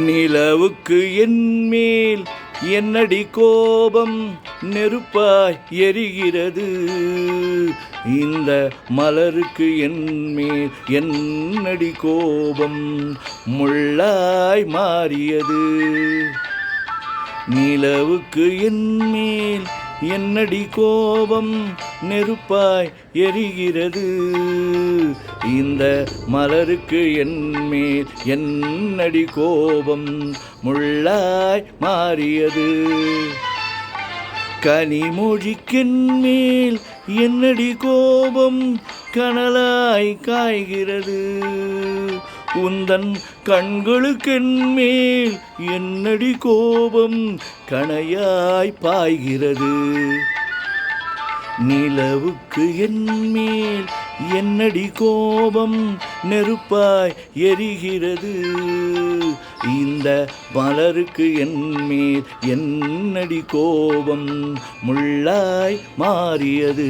நிலவுக்கு என்மேல் என்னடி கோபம், நெருப்பாய் எரிகிறது. இந்த மலருக்கு என்மேல் என்னடி கோபம், முள்ளாய் மாறியது. நிலவுக்கு என்மேல் என்னடி கோபம், நெருப்பாய் எரிகிறது. இந்த மலருக்கு என்மேல் என்னடி கோபம், முள்ளாய் மாறியது. கனிமொழிக்கென்மேல் என்னடி கோபம், கனலாய் காய்கிறது. உந்தன் கண்களுக்கென்மேல் என்னடி கோபம், கணையாய் பாய்கிறது. நிலவுக்கு என்மேல் என்னடி கோபம், நெருப்பாய் எரிகிறது. இந்த மலருக்கு என்மேல் என்னடி கோபம், முள்ளாய் மாறியது.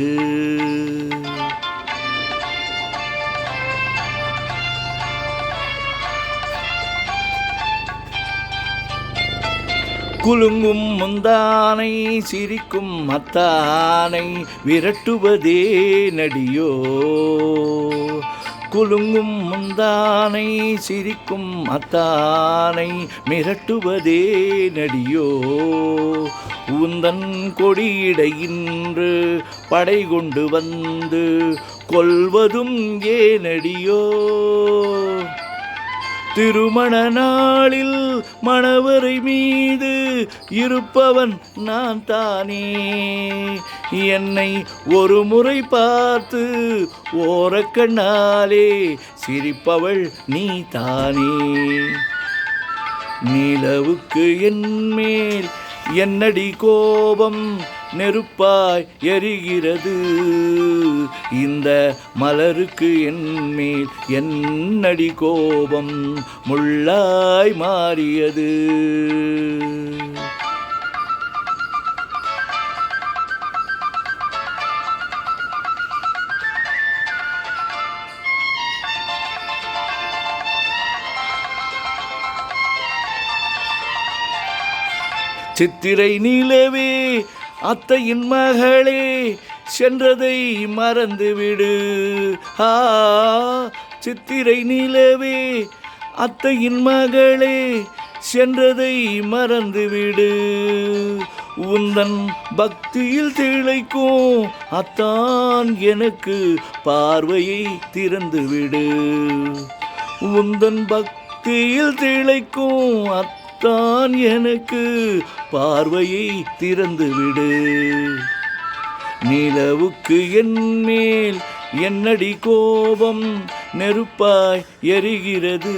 குலுங்கும் முந்தானை சிரிக்கும் மத்தானை விரட்டுவதே நடியோ. குலுங்கும் முந்தானை சிரிக்கும் மத்தானை மிரட்டுவதே நடியோ. உந்தன் கொடியிடையின்று படை கொண்டு வந்து கொல்வதும் ஏனடியோ. திருமண நாளில் மணவரை மீது இருப்பவன் நான் தானே. என்னை ஒரு முறை பார்த்து ஓரக்கண்ணாலே சிரிப்பவள் நீ தானே. நிலவுக்கு என்மேல் என்னடி கோபம், நெருப்பாய் எரிகிறது. இந்த மலருக்கு என்மேல் என்னடி கோபம், முள்ளாய் மாறியது. சித்திரை நிலவே அத்தையின் மகளே, சென்றதை மறந்துவிடு. சித்திரை நிலவே அத்தையின் மகளே, சென்றதை மறந்துவிடு. உந்தன் பக்தியில் திளைக்கும் அத்தான் எனக்கு பார்வையை திறந்துவிடு. உந்தன் பக்தியில் திளைக்கும் தான் எனக்கு பார்வையை திறந்துவிடு. நிலவுக்கு என்மேல் என்னடி கோபம், நெருப்பாய் எரிகிறது.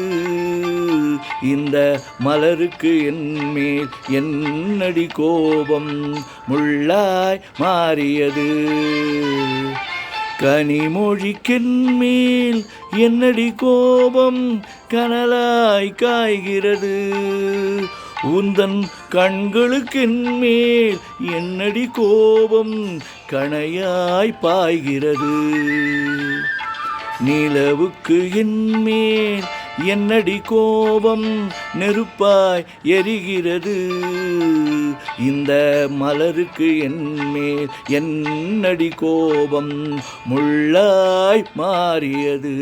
இந்த மலருக்கு என்மேல் என்னடி கோபம், முள்ளாய் மாறியது. கனிமொழிக்கென்மேல் என்னடி கோபம், கனலாய் காய்கிறது. உந்தன் கண்களுக்கென்மேல் என்னடி கோபம், கணையாய் பாய்கிறது. நிலவுக்கு என்மேல் என்னடி கோபம், நெருப்பாய் எரிகிறது. இந்த மலருக்கு என்மேல் என்னடி கோபம், முள்ளாய் மாறியது.